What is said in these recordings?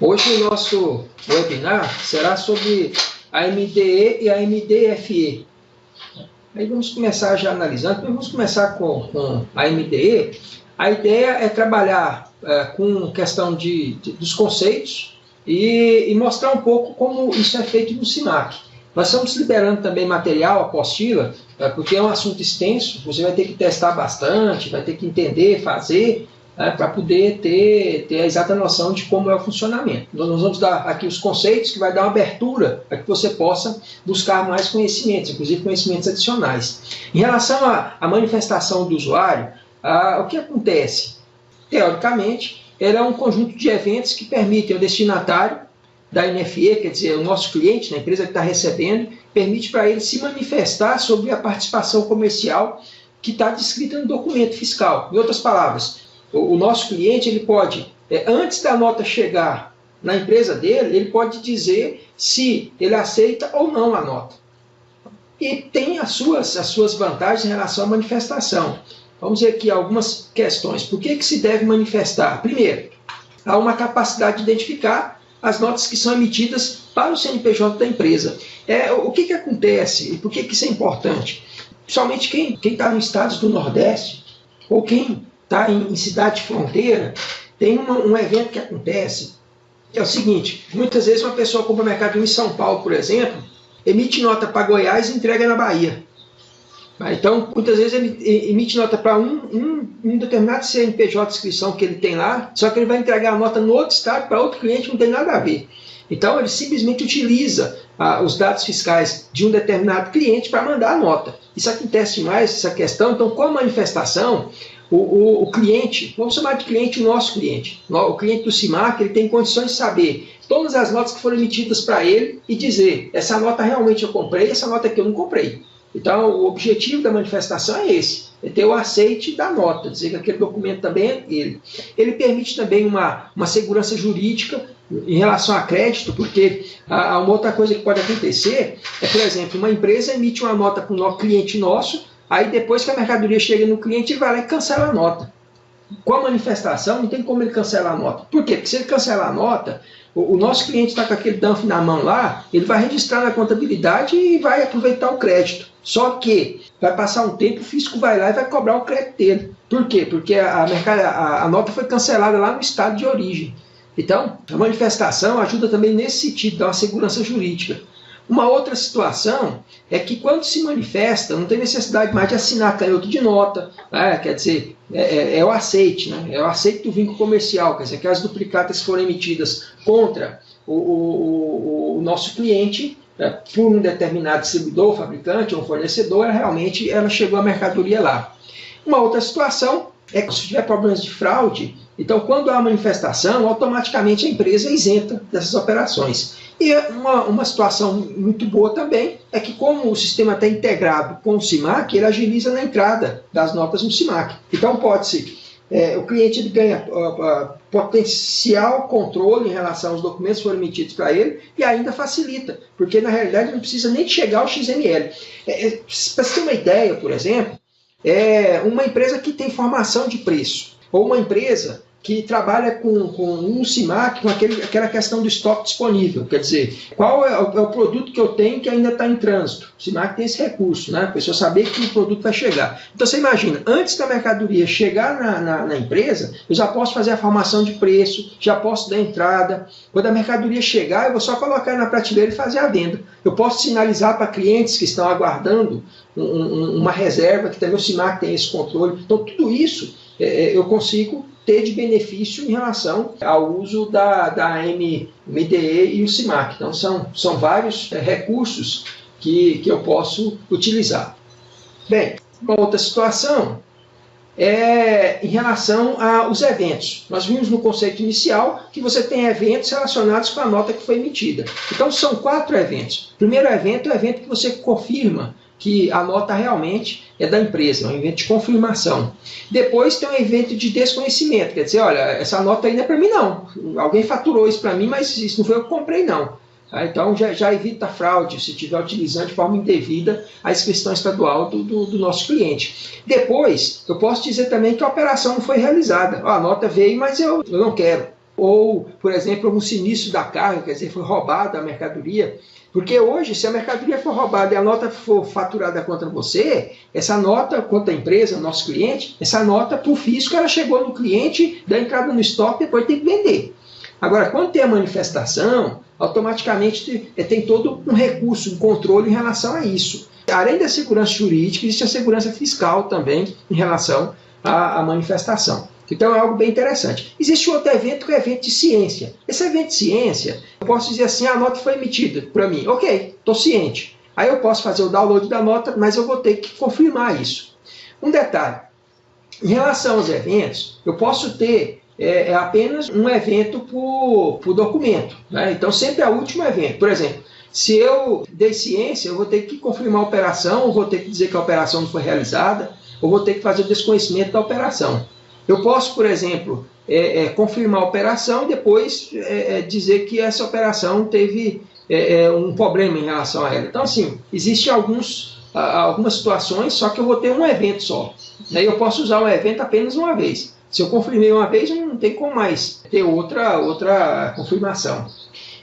Hoje o nosso webinar será sobre a MDE e a MDFE. Aí vamos começar já analisando. Vamos começar com a MDE. A ideia é trabalhar com questão dos conceitos e mostrar um pouco como isso é feito no SIMAC. Nós estamos liberando também material, apostila, porque é um assunto extenso, você vai ter que testar bastante, vai ter que entender, fazer, para poder ter a exata noção de como é o funcionamento. Nós vamos dar aqui os conceitos que vai dar uma abertura para que você possa buscar mais conhecimentos, inclusive conhecimentos adicionais. Em relação à manifestação do usuário, o que acontece? Teoricamente, ela é um conjunto de eventos que permitem ao destinatário da NFE, quer dizer, o nosso cliente, a empresa que está recebendo, permite para ele se manifestar sobre a participação comercial que está descrita no documento fiscal. Em outras palavras, o nosso cliente ele pode, antes da nota chegar na empresa dele, ele pode dizer se ele aceita ou não a nota. E tem as suas vantagens em relação à manifestação. Vamos ver aqui algumas questões. Por que se deve manifestar? Primeiro, há uma capacidade de identificar as notas que são emitidas para o CNPJ da empresa. O que acontece e por que isso é importante? Principalmente quem está nos estados do Nordeste ou quem está em cidade de fronteira, tem um evento que acontece, que é o seguinte: muitas vezes uma pessoa compra mercadoria em São Paulo, por exemplo, emite nota para Goiás e entrega na Bahia. Então, muitas vezes ele emite nota para um determinado CNPJ de inscrição que ele tem lá, só que ele vai entregar a nota no outro estado para outro cliente, não tem nada a ver. Então, ele simplesmente utiliza os dados fiscais de um determinado cliente para mandar a nota. Isso acontece demais, essa questão. Então, com a manifestação, o cliente, vamos chamar de cliente o nosso cliente, o cliente do SIMAC, ele tem condições de saber todas as notas que foram emitidas para ele e dizer, essa nota realmente eu comprei, essa nota aqui eu não comprei. Então, o objetivo da manifestação é esse, é ter o aceite da nota, dizer que aquele documento também é ele. Ele permite também uma segurança jurídica em relação a crédito, porque uma outra coisa que pode acontecer é, por exemplo, uma empresa emite uma nota para um cliente nosso, aí depois que a mercadoria chega no cliente, ele vai lá e cancela a nota. Com a manifestação, não tem como ele cancelar a nota. Por quê? Porque se ele cancelar a nota, o nosso cliente está com aquele DANF na mão lá, ele vai registrar na contabilidade e vai aproveitar o crédito. Só que vai passar um tempo, o fisco vai lá e vai cobrar o crédito dele. Por quê? Porque a nota foi cancelada lá no estado de origem. Então, a manifestação ajuda também nesse sentido, dá uma segurança jurídica. Uma outra situação é que quando se manifesta, não tem necessidade mais de assinar canhoto de nota, quer dizer, é o aceite, né? É o aceite do vínculo comercial, quer dizer, que as duplicatas que foram emitidas contra o nosso cliente, por um determinado distribuidor, fabricante ou fornecedor, realmente ela chegou a mercadoria lá. Uma outra situação é que se tiver problemas de fraude, então quando há manifestação, automaticamente a empresa é isenta dessas operações. E uma situação muito boa também é que, como o sistema está integrado com o SIMAC, ele agiliza na entrada das notas no SIMAC. Então pode-se, o cliente ele ganha potencial controle em relação aos documentos que foram emitidos para ele e ainda facilita, porque na realidade não precisa nem chegar ao XML. Para você ter uma ideia, por exemplo, uma empresa que tem formação de preço, ou uma empresa que trabalha com um SIMAC, com aquela questão do estoque disponível, quer dizer, qual é o produto que eu tenho que ainda está em trânsito. O SIMAC tem esse recurso, né? A pessoa saber que o produto vai chegar. Então você imagina, antes da mercadoria chegar na empresa, eu já posso fazer a formação de preço, já posso dar entrada. Quando a mercadoria chegar, eu vou só colocar na prateleira e fazer a venda. Eu posso sinalizar para clientes que estão aguardando uma reserva, que também o SIMAC tem esse controle. Então tudo isso eu consigo ter de benefício em relação ao uso da MDE e o SIMAC. Então, são vários recursos que eu posso utilizar. Bem, uma outra situação é em relação aos eventos. Nós vimos no conceito inicial que você tem eventos relacionados com a nota que foi emitida. Então, são 4 eventos. O primeiro evento é o evento que você confirma que a nota realmente é da empresa, é um evento de confirmação. Depois tem um evento de desconhecimento, quer dizer, olha, essa nota aí não é para mim não, alguém faturou isso para mim, mas isso não foi eu que comprei não. Então já evita a fraude, se estiver utilizando de forma indevida a inscrição estadual do nosso cliente. Depois, eu posso dizer também que a operação não foi realizada. A nota veio, mas eu não quero. ou, por exemplo, um sinistro da carga, quer dizer, foi roubada a mercadoria. Porque hoje, se a mercadoria for roubada e a nota for faturada contra você, essa nota, contra a empresa, nosso cliente, essa nota, por fisco, ela chegou no cliente, dá entrada no estoque, depois tem que vender. Agora, quando tem a manifestação, automaticamente tem todo um recurso, um controle em relação a isso. Além da segurança jurídica, existe a segurança fiscal também em relação à manifestação. Então é algo bem interessante. Existe outro evento que é o evento de ciência. Esse evento de ciência, eu posso dizer assim, a nota foi emitida para mim. Ok, estou ciente. Aí eu posso fazer o download da nota, mas eu vou ter que confirmar isso. Um detalhe, em relação aos eventos, eu posso ter apenas um evento por documento, né? Então sempre é o último evento. Por exemplo, se eu dei ciência, eu vou ter que confirmar a operação, ou vou ter que dizer que a operação não foi realizada, ou vou ter que fazer o desconhecimento da operação. Eu posso, por exemplo, confirmar a operação e depois dizer que essa operação teve um problema em relação a ela. Então, assim, existem algumas situações, só que eu vou ter um evento só. Aí eu posso usar um evento apenas uma vez. Se eu confirmei uma vez, não tem como mais ter outra confirmação.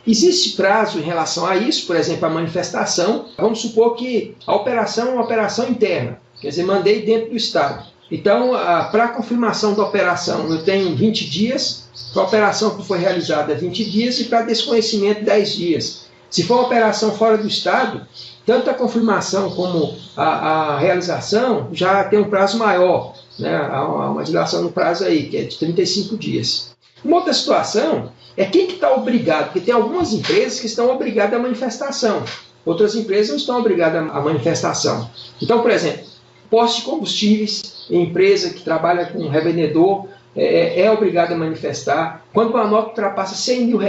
Existe prazo em relação a isso, por exemplo, a manifestação. Vamos supor que a operação é uma operação interna, quer dizer, mandei dentro do Estado. Então, para a confirmação da operação, eu tenho 20 dias, para a operação que foi realizada 20 dias e para desconhecimento 10 dias. Se for uma operação fora do Estado, tanto a confirmação como a realização já tem um prazo maior, né? Há uma dilação no prazo aí, que é de 35 dias. Uma outra situação é quem que está obrigado, porque tem algumas empresas que estão obrigadas à manifestação, outras empresas não estão obrigadas à manifestação. Então, por exemplo, posto de combustíveis, empresa que trabalha com revendedor, é obrigada a manifestar. Quando uma nota ultrapassa R$100 mil,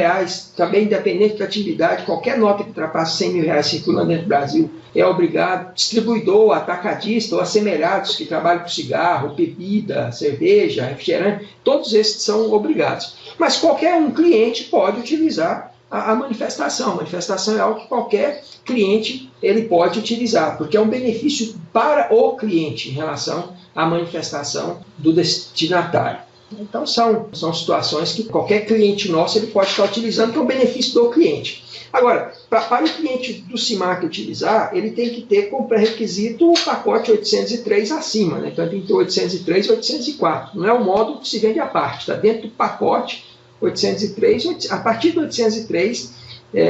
também independente da atividade, qualquer nota que ultrapassa R$100 mil circulando dentro do Brasil, é obrigado. Distribuidor, atacadista ou assemelhados que trabalham com cigarro, bebida, cerveja, refrigerante, todos esses são obrigados. Mas qualquer um cliente pode utilizar a manifestação. A manifestação é algo que qualquer cliente ele pode utilizar, porque é um benefício para o cliente em relação à manifestação do destinatário. Então são situações que qualquer cliente nosso ele pode estar utilizando, que é um benefício do cliente. Agora, para o cliente do SIMAC utilizar, ele tem que ter como pré-requisito o pacote 803 acima, né? Então tem que ter 803 e 804. Não é um módulo que se vende à parte, está dentro do pacote 803, a partir do 803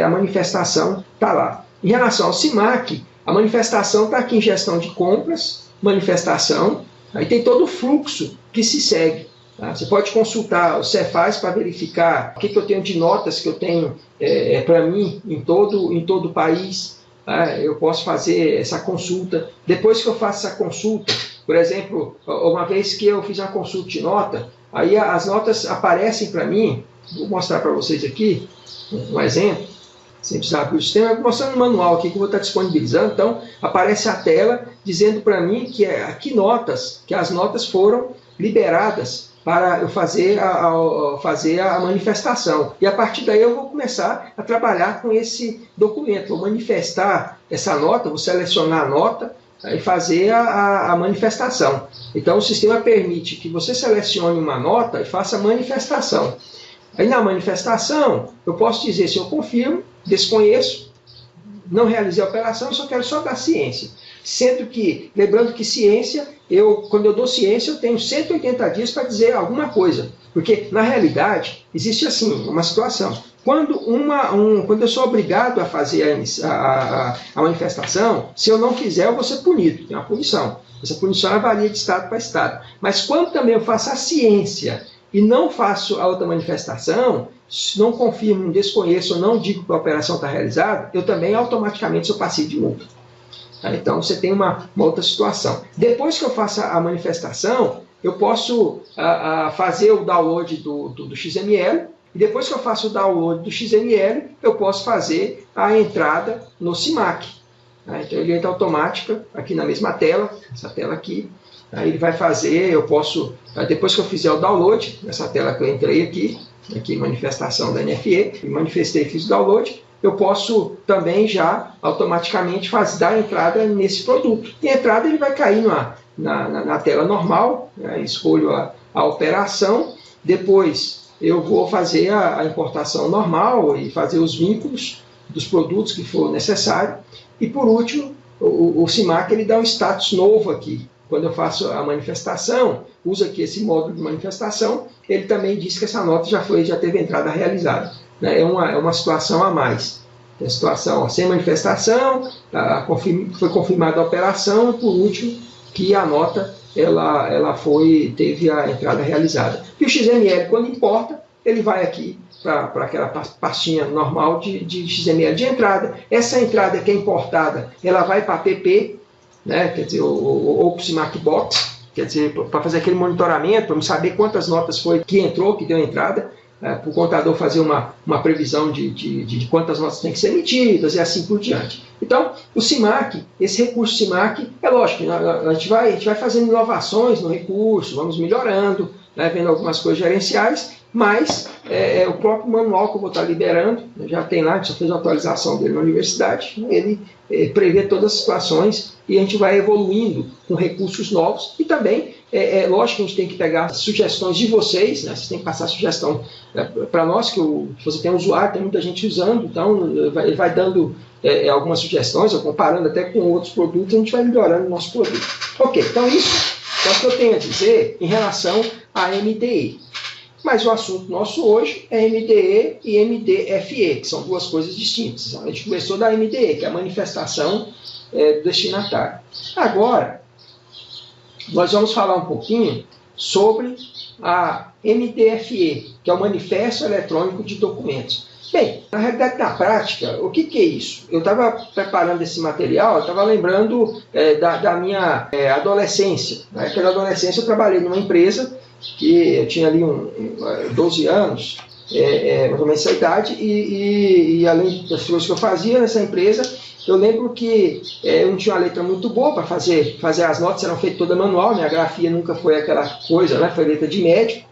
a manifestação está lá. Em relação ao SIMAC, a manifestação está aqui em gestão de compras, manifestação, aí tem todo o fluxo que se segue. Tá? Você pode consultar o Cefaz para verificar o que eu tenho de notas que eu tenho para mim em todo o país. Tá? Eu posso fazer essa consulta. Depois que eu faço essa consulta, por exemplo, uma vez que eu fiz uma consulta de nota, aí as notas aparecem para mim, vou mostrar para vocês aqui um exemplo, sem precisar abrir o sistema, vou mostrar no manual aqui que eu vou estar disponibilizando. Então, aparece a tela dizendo para mim que as notas foram liberadas para eu fazer a manifestação. E a partir daí eu vou começar a trabalhar com esse documento, vou manifestar essa nota, vou selecionar a nota, e fazer a manifestação. Então o sistema permite que você selecione uma nota e faça a manifestação. Aí na manifestação eu posso dizer se eu confirmo, desconheço, não realizei a operação, eu só dar ciência. Sendo que, lembrando que ciência, quando eu dou ciência, eu tenho 180 dias para dizer alguma coisa. Porque, na realidade, existe assim, uma situação. Quando eu sou obrigado a fazer a manifestação, se eu não fizer, eu vou ser punido. Tem uma punição. Essa punição varia de estado para estado. Mas quando também eu faço a ciência e não faço a outra manifestação, não confirmo, desconheço ou não digo que a operação está realizada, eu também automaticamente sou passivo de multa. Então você tem uma outra situação. Depois que eu faço a manifestação, eu posso fazer o download do XML, e depois que eu faço o download do XML, eu posso fazer a entrada no SIMAC. Então ele entra automática aqui na mesma tela, essa tela aqui. Aí ele vai fazer, eu posso, depois que eu fizer o download, nessa tela que eu entrei aqui manifestação da NFE, manifestei e fiz o download, eu posso também já automaticamente dar a entrada nesse produto. E a entrada ele vai cair na tela normal, né? Escolho a operação, depois eu vou fazer a importação normal e fazer os vínculos dos produtos que for necessário. E por último, o SIMAC ele dá um status novo aqui. Quando eu faço a manifestação, uso aqui esse módulo de manifestação, ele também diz que essa nota já teve entrada realizada. Né? É uma situação a mais. Tem a situação sem manifestação, foi confirmada a operação, e por último, que a nota teve a entrada realizada. E o XML, quando importa, ele vai aqui para aquela pastinha normal de XML de entrada. Essa entrada que é importada, ela vai para a PP, né? Quer dizer, ou para o SIMAC Box, quer dizer, para fazer aquele monitoramento, para saber quantas notas foi que entrou, que deu entrada, para o contador fazer uma previsão de quantas notas tem que ser emitidas e assim por diante. Então, o SIMAC, esse recurso SIMAC, é lógico, a gente vai fazendo inovações no recurso, vamos melhorando, né, vendo algumas coisas gerenciais, mas o próprio manual que eu vou estar liberando, já tem lá, a gente já fez uma atualização dele na universidade, ele prevê todas as situações e a gente vai evoluindo com recursos novos e também, lógico que a gente tem que pegar sugestões de vocês, né? Vocês têm que passar sugestão para nós, que você tem um usuário, tem muita gente usando, então ele vai dando algumas sugestões, ou comparando até com outros produtos, a gente vai melhorando o nosso produto. Ok, então isso é o que eu tenho a dizer em relação à MDE. Mas o assunto nosso hoje é MDE e MDFE, que são duas coisas distintas. A gente começou da MDE, que é a manifestação do destinatário. Agora, nós vamos falar um pouquinho sobre a MDFE, que é o Manifesto Eletrônico de Documentos. Bem, na realidade, na prática, o que é isso? Eu estava preparando esse material, eu estava lembrando da minha adolescência. Naquela adolescência eu trabalhei numa empresa que eu tinha ali 12 anos, mais ou menos essa idade, e além das coisas que eu fazia nessa empresa, eu lembro que eu não tinha uma letra muito boa para fazer as notas, eram feitas toda manual, minha grafia nunca foi aquela coisa, né, foi letra de médico,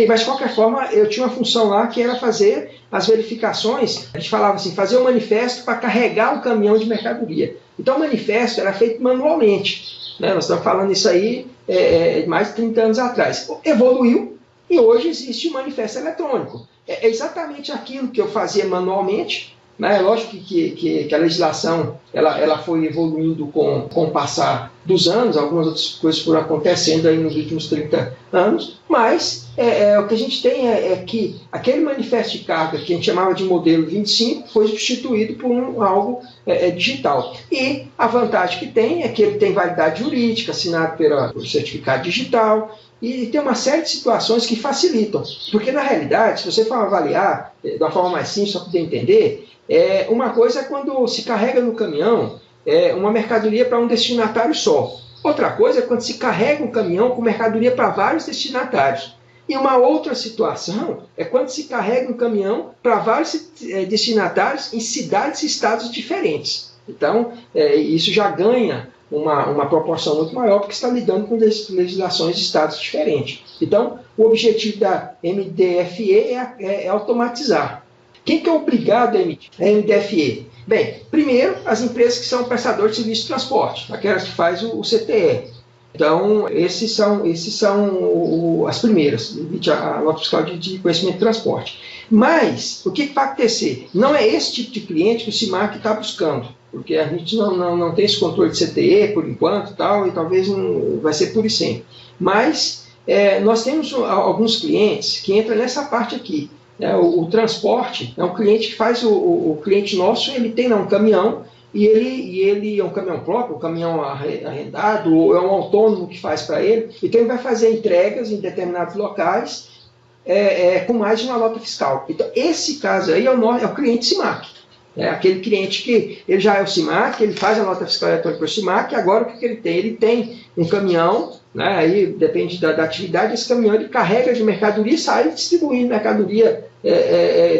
mas de qualquer forma eu tinha uma função lá que era fazer as verificações, a gente falava assim, fazer um manifesto para carregar um caminhão de mercadoria. Então o manifesto era feito manualmente. Nós estamos falando isso aí mais de 30 anos atrás. Evoluiu e hoje existe o manifesto eletrônico. É exatamente aquilo que eu fazia manualmente. É lógico que a legislação ela foi evoluindo com o passar dos anos, algumas outras coisas foram acontecendo aí nos últimos 30 anos, mas o que a gente tem é que aquele manifesto de carga que a gente chamava de modelo 25 foi substituído por algo digital. E a vantagem que tem é que ele tem validade jurídica, assinado pelo certificado digital, e tem uma série de situações que facilitam. Porque, na realidade, se você for avaliar de uma forma mais simples, para poder entender, uma coisa é quando se carrega no caminhão uma mercadoria para um destinatário só. Outra coisa é quando se carrega um caminhão com mercadoria para vários destinatários. E uma outra situação é quando se carrega um caminhão para vários destinatários em cidades e estados diferentes. Então, isso já ganha uma proporção muito maior, porque está lidando com legislações de estados diferentes. Então, o objetivo da MDFE é automatizar. Quem que é obrigado a emitir a MDFE? Bem, primeiro, as empresas que são prestadores de serviço de transporte, aquelas que fazem o CTE. Então, esses são as primeiras, a nota fiscal de conhecimento de transporte. Mas, o que vai acontecer? Não é esse tipo de cliente que o SIMAC está buscando, porque a gente não tem esse controle de CTE por enquanto e talvez não vai ser por sempre. Mas, nós temos alguns clientes que entram nessa parte aqui. O transporte é um cliente que faz o cliente nosso, ele tem lá um caminhão, e ele é um caminhão próprio, um caminhão arrendado, ou é um autônomo que faz para ele, então ele vai fazer entregas em determinados locais com mais de uma nota fiscal. Então, esse caso aí é o cliente SIMAC. Aquele cliente que ele já é o SIMAC, ele faz a nota fiscal eletrônica para o SIMAC, e agora o que ele tem? Ele tem um caminhão, né, aí depende da atividade, esse caminhão ele carrega de mercadoria e sai distribuindo mercadoria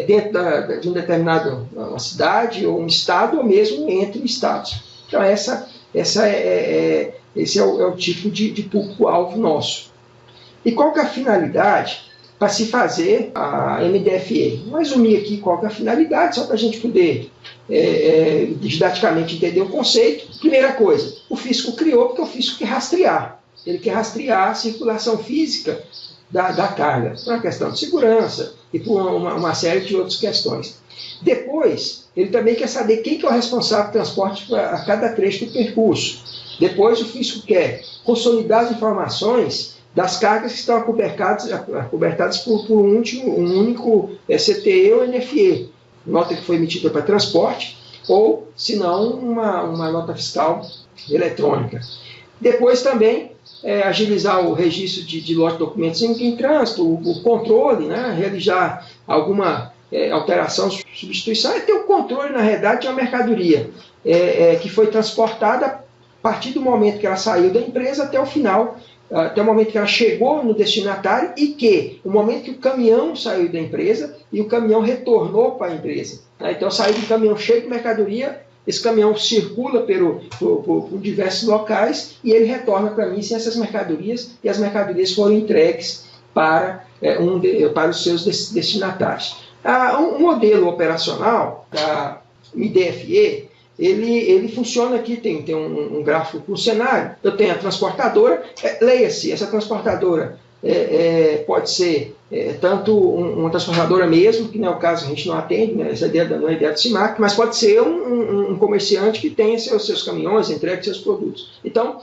dentro de um determinado uma cidade ou um estado, ou mesmo entre estados. Então esse é o tipo de público-alvo nosso. E qual que é a finalidade para se fazer a MDFE? Vou resumir aqui qual que é a finalidade, só para a gente poder didaticamente entender o conceito. Primeira coisa, o fisco criou porque o fisco quer rastrear. Ele quer rastrear a circulação física da carga, por uma questão de segurança e por uma série de outras questões. Depois, ele também quer saber quem que é o responsável pelo transporte a cada trecho do percurso. Depois, o fisco quer consolidar as informações das cargas que estão acobertadas por um único CTE ou NFE, nota que foi emitida para transporte, ou, se não, uma nota fiscal eletrônica. Depois também agilizar o registro de lote de documentos em trânsito, o controle, né, realizar alguma alteração, substituição, é ter o controle, na realidade, de uma mercadoria que foi transportada a partir do momento que ela saiu da empresa até o final, até o momento que ela chegou no destinatário e que o momento que o caminhão saiu da empresa e o caminhão retornou para a empresa. Então, saiu do caminhão cheio de mercadoria, esse caminhão circula por diversos locais e ele retorna para mim sem essas mercadorias, e as mercadorias foram entregues para os seus destinatários. Um modelo operacional da IDFE, ele funciona aqui, tem um gráfico com cenário. Eu tenho a transportadora, leia-se, essa transportadora pode ser tanto uma transportadora mesmo, que não é o caso, a gente não atende, né, essa ideia não é ideia do CIMAC, mas pode ser um comerciante que tenha seus caminhões, entrega seus produtos. Então,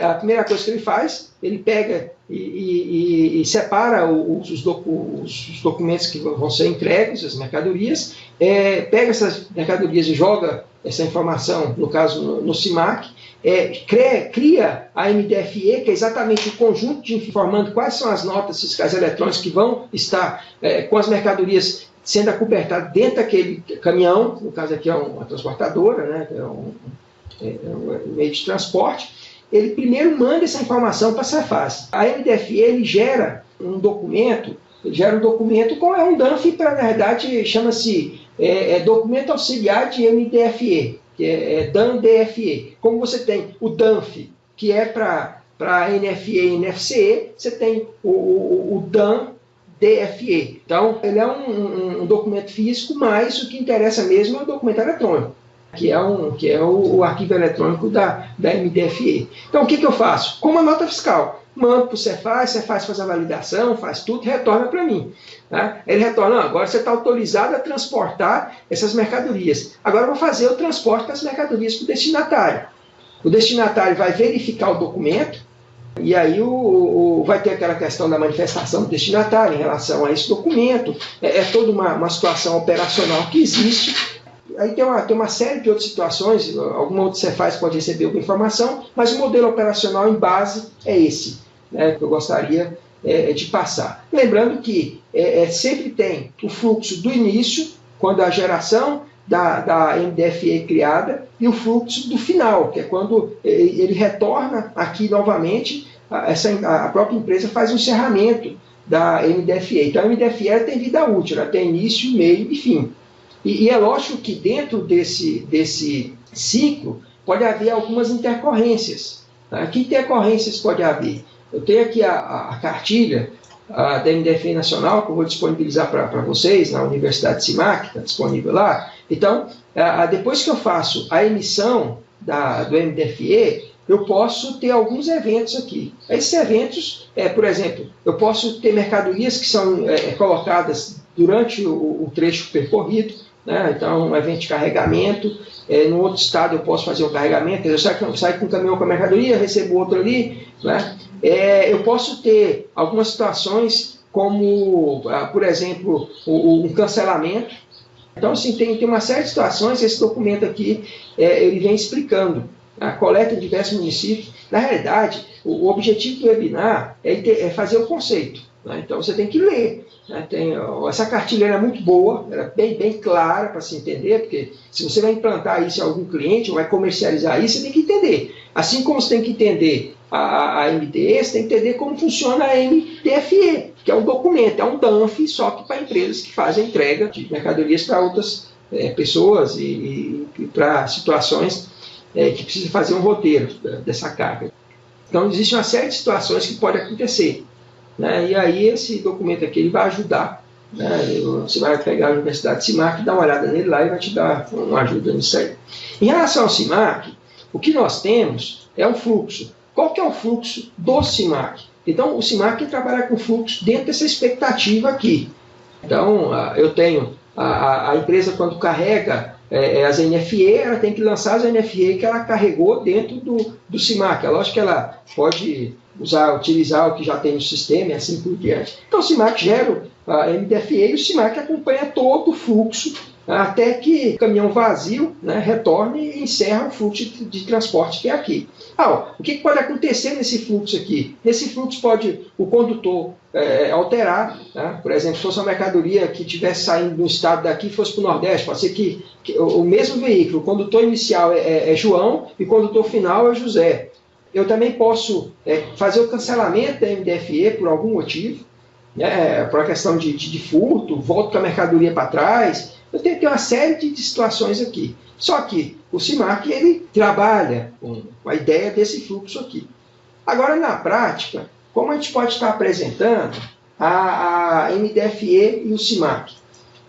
a primeira coisa que ele faz, ele pega e separa os documentos que vão ser entregues, as mercadorias, pega essas mercadorias e joga essa informação, no caso no CIMAC, cria a MDFE, que é exatamente o conjunto de informando quais são as notas fiscais eletrônicas que vão estar com as mercadorias sendo acobertadas dentro daquele caminhão, no caso aqui é uma transportadora, né, um meio de transporte. Ele primeiro manda essa informação para a Cefaz. A MDFE ele gera um documento, como é um DANF, na verdade chama-se documento auxiliar de MDFE, que é DAN-DFE. Como você tem o DANF, que é para NFE e NFCE, você tem o DAN-DFE. Então, ele é um documento físico, mas o que interessa mesmo é o documento eletrônico, que é o arquivo eletrônico da MDFE. Então, o que eu faço? Com uma nota fiscal, mando para o Cefaz faz a validação, faz tudo, retorna para mim. Tá? Ele retorna, agora você está autorizado a transportar essas mercadorias. Agora eu vou fazer o transporte das mercadorias para o destinatário. O destinatário vai verificar o documento, e aí vai ter aquela questão da manifestação do destinatário em relação a esse documento. Toda uma situação operacional que existe. Aí tem uma série de outras situações, alguma outra Cefaz pode receber alguma informação, mas o modelo operacional em base é esse, né, que eu gostaria de passar. Lembrando que sempre tem o fluxo do início, quando a geração da MDFE criada, e o fluxo do final, que é quando ele retorna aqui novamente, a própria empresa faz o encerramento da MDFE. Então a MDFE tem vida útil, ela tem início, meio e fim. E é lógico que dentro desse ciclo pode haver algumas intercorrências. Tá? Que intercorrências pode haver? Eu tenho aqui a cartilha da MDFE Nacional, que eu vou disponibilizar para vocês na Universidade CIMAC, está disponível lá. Então, depois que eu faço a emissão do MDFE, eu posso ter alguns eventos aqui. Esses eventos, por exemplo, eu posso ter mercadorias que são colocadas durante o trecho percorrido, né? Então, um evento de carregamento, no outro estado eu posso fazer um carregamento, eu saio com um caminhão com a mercadoria, recebo outro ali, né? Eu posso ter algumas situações como, por exemplo, um cancelamento. Então, assim, tem uma série de situações, esse documento aqui, ele vem explicando a coleta em diversos municípios. Na realidade, o objetivo do webinar é fazer o conceito, né? Então, você tem que ler. Né? Essa cartilha é muito boa, ela é bem clara para se entender, porque se você vai implantar isso em algum cliente, ou vai comercializar isso, você tem que entender. Assim como você tem que entender a MDE, você tem que entender como funciona a MDFE, que é um documento, é um DANF, só que para empresas que fazem entrega de mercadorias para outras pessoas e para situações que precisam fazer um roteiro dessa carga. Então, existe uma série de situações que podem acontecer. Né? E aí, esse documento aqui ele vai ajudar. Né? Você vai pegar a Universidade CIMAC, dar uma olhada nele lá e vai te dar uma ajuda nisso aí. Em relação ao CIMAC, o que nós temos é um fluxo. Qual que é o fluxo do CIMAC? Então, o SIMAC trabalha com fluxo dentro dessa expectativa aqui. Então, eu tenho a empresa, quando carrega as NFE, ela tem que lançar as NFE que ela carregou dentro do SIMAC. É lógico que ela pode utilizar o que já tem no sistema e assim por diante. Então, o SIMAC gera a MDFE e o SIMAC acompanha todo o fluxo até que o caminhão vazio, né, retorne e encerra o fluxo de transporte que é aqui. O que pode acontecer nesse fluxo aqui? Nesse fluxo pode o condutor alterar, né? Por exemplo, se fosse uma mercadoria que estivesse saindo do estado daqui e fosse para o Nordeste, pode ser que o mesmo veículo, o condutor inicial é João e o condutor final é José. Eu também posso fazer o cancelamento da MDFE por algum motivo, né, por uma questão de furto, volto com a mercadoria para trás. Eu tenho que ter uma série de situações aqui. Só que o SIMAC ele trabalha com a ideia desse fluxo aqui. Agora, na prática, como a gente pode estar apresentando a MDFE e o SIMAC?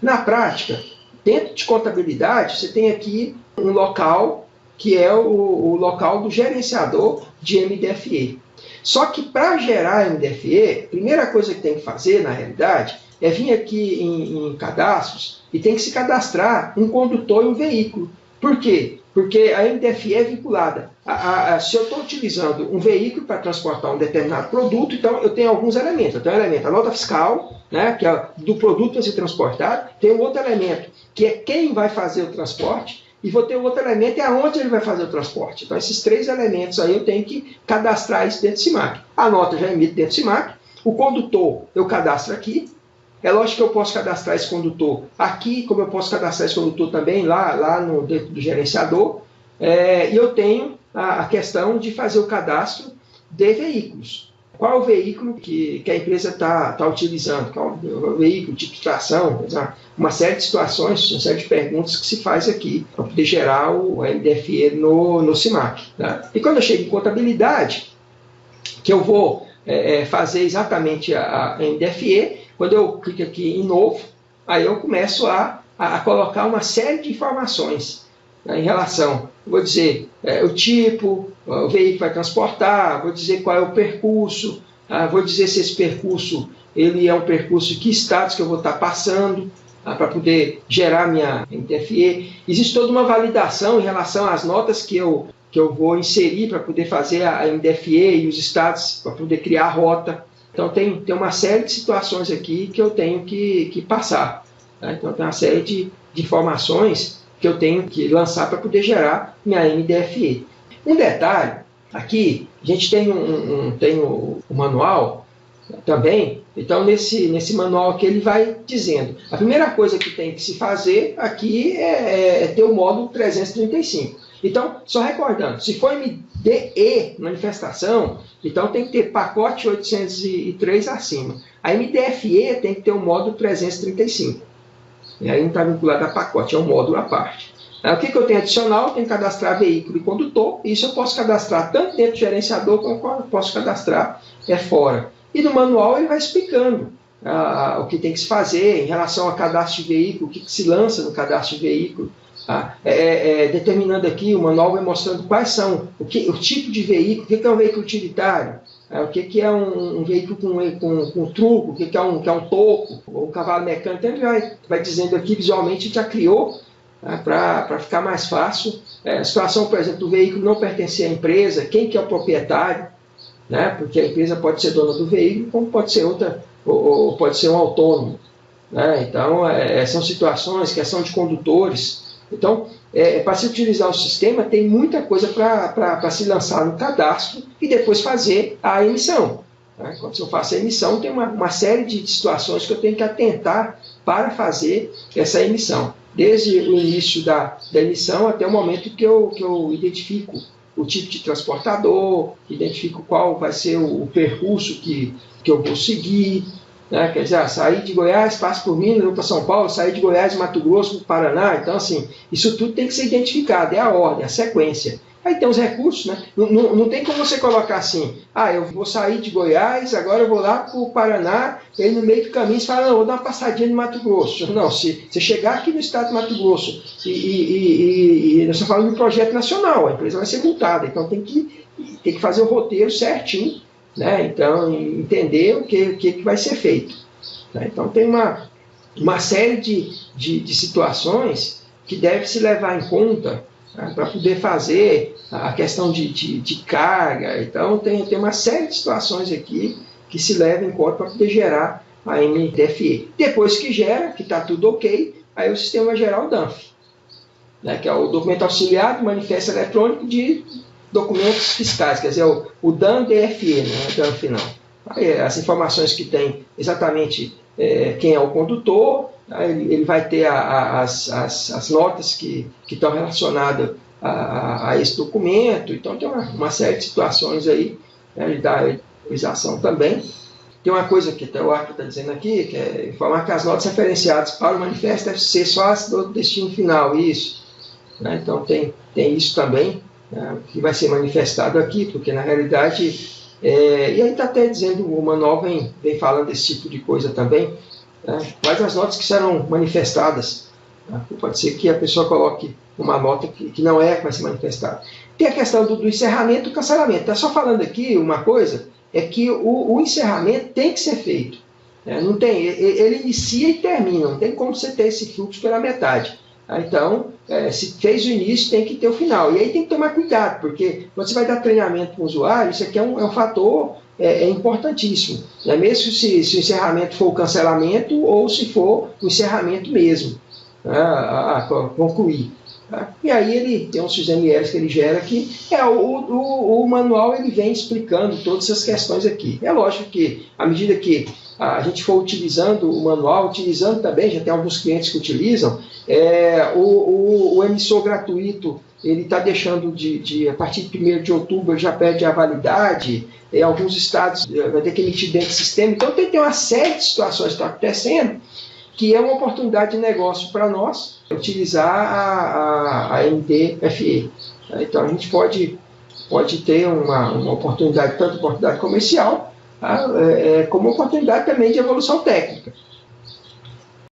Na prática, dentro de contabilidade, você tem aqui um local que é o local do gerenciador de MDFE. Só que para gerar MDFE, a primeira coisa que tem que fazer, na realidade, é vir aqui em cadastros e tem que se cadastrar um condutor e um veículo. Por quê? Porque a MDFE é vinculada. Se eu estou utilizando um veículo para transportar um determinado produto, então eu tenho alguns elementos. Eu tenho um elemento, a nota fiscal, né, que é do produto a ser transportado. Tem um outro elemento, que é quem vai fazer o transporte. E vou ter um outro elemento, é aonde ele vai fazer o transporte. Então, esses três elementos aí eu tenho que cadastrar isso dentro do SIMAC. A nota já emite dentro do SIMAC. O condutor eu cadastro aqui. É lógico que eu posso cadastrar esse condutor aqui, como eu posso cadastrar esse condutor também lá dentro do gerenciador. E eu tenho a questão de fazer o cadastro de veículos. Qual é o veículo que a empresa está utilizando? Qual é o veículo, tipo de tração? Uma série de situações, uma série de perguntas que se faz aqui para poder gerar o MDFE no SIMAC. Tá? E quando eu chego em contabilidade, que eu vou fazer exatamente a MDFE, quando eu clico aqui em novo, aí eu começo a colocar uma série de informações, né, em relação, vou dizer o tipo, o veículo que vai transportar, vou dizer qual é o percurso, vou dizer se esse percurso ele é um percurso, que estados que eu vou estar passando, para poder gerar minha MDFE. Existe toda uma validação em relação às notas que eu vou inserir para poder fazer a MDFE e os estados para poder criar a rota. Então, tem uma série de situações aqui que eu tenho que passar. Tá? Então, tem uma série de informações que eu tenho que lançar para poder gerar minha MDFE. Um detalhe, aqui a gente tem o manual também. Então, nesse manual aqui, ele vai dizendo. A primeira coisa que tem que se fazer aqui é ter o módulo 335. Então, só recordando, se for MDE, manifestação, então tem que ter pacote 803 acima. A MDFE tem que ter o módulo 335. E aí não está vinculado a pacote, é um módulo à parte. O que eu tenho adicional? Eu tenho que cadastrar veículo e condutor. Isso eu posso cadastrar tanto dentro do gerenciador, como eu posso cadastrar fora. E no manual ele vai explicando o que tem que se fazer em relação a cadastro de veículo, o que se lança no cadastro de veículo. Determinando aqui, o manual vai mostrando quais são, o tipo de veículo, o que é um veículo utilitário, o que é um veículo com truco, o que é um toco, ou um cavalo mecânico. Então ele vai dizendo aqui, visualmente, a gente já criou, para ficar mais fácil. A situação, por exemplo, do veículo não pertencer à empresa, quem que é o proprietário, né? Porque a empresa pode ser dona do veículo, como pode ser outra, ou pode ser um autônomo. Né? Então, são situações, questão de condutores. Então, para se utilizar o sistema, tem muita coisa para se lançar no cadastro e depois fazer a emissão. Né? Quando eu faço a emissão, tem uma série de situações que eu tenho que atentar para fazer essa emissão. Desde o início da emissão até o momento que eu identifico o tipo de transportador, identifico qual vai ser o percurso que eu vou seguir. Né? Quer dizer, sair de Goiás, passo por Minas, vou para São Paulo, sair de Goiás, Mato Grosso, Paraná. Então, assim, isso tudo tem que ser identificado, é a ordem, a sequência. Aí tem os recursos, né? Não tem como você colocar assim, eu vou sair de Goiás, agora eu vou lá para o Paraná, e aí no meio do caminho você fala, não, vou dar uma passadinha no Mato Grosso. Não, se você chegar aqui no estado do Mato Grosso, e nós estamos falando de um projeto nacional, a empresa vai ser multada, então tem que fazer o roteiro certinho, né? Então, entender o que vai ser feito. Né? Então, tem uma série de situações que deve se levar em conta, né, para poder fazer a questão de carga. Então, tem uma série de situações aqui que se levam em conta para poder gerar a MDFE. Depois que gera, que está tudo ok, aí o sistema geral DANF, né, que é o documento auxiliar do manifesto eletrônico de documentos fiscais, quer dizer, o DAN-DFE, não é DANF não. Aí, as informações que tem exatamente quem é o condutor, ele vai ter as notas que estão relacionadas a esse documento. Então tem uma série de situações aí, né, de dar autorização também. Tem uma coisa que até o Arthur está dizendo aqui, que é informar que as notas referenciadas para o manifesto devem ser só as do destino final, isso. Né? Então tem isso também, né, que vai ser manifestado aqui, porque na realidade... e aí está até dizendo, o manual vem falando desse tipo de coisa também, né? Mas as notas que serão manifestadas, né? Pode ser que a pessoa coloque uma nota que não é que vai ser manifestada. Tem a questão do encerramento e do cancelamento. Está só falando aqui uma coisa, é que o encerramento tem que ser feito. Né? Não tem, ele inicia e termina, não tem como você ter esse fluxo pela metade. Então, se fez o início, tem que ter o final. E aí tem que tomar cuidado, porque quando você vai dar treinamento para o usuário, isso aqui é um fator importantíssimo. Né? Mesmo se o encerramento for o cancelamento ou se for o encerramento mesmo, né? Concluir. Tá? E aí ele tem uns XMLs que ele gera aqui. O manual ele vem explicando todas essas questões aqui. É lógico que, à medida que a gente for utilizando o manual, utilizando também, já tem alguns clientes que utilizam, o emissor gratuito, ele está deixando a partir de 1º de outubro, já perde a validade, em alguns estados vai ter que emitir dentro do sistema. Então tem uma série de situações que estão acontecendo, que é uma oportunidade de negócio para nós utilizar a MDFE. Então a gente pode ter uma oportunidade, tanto oportunidade comercial, como oportunidade também de evolução técnica.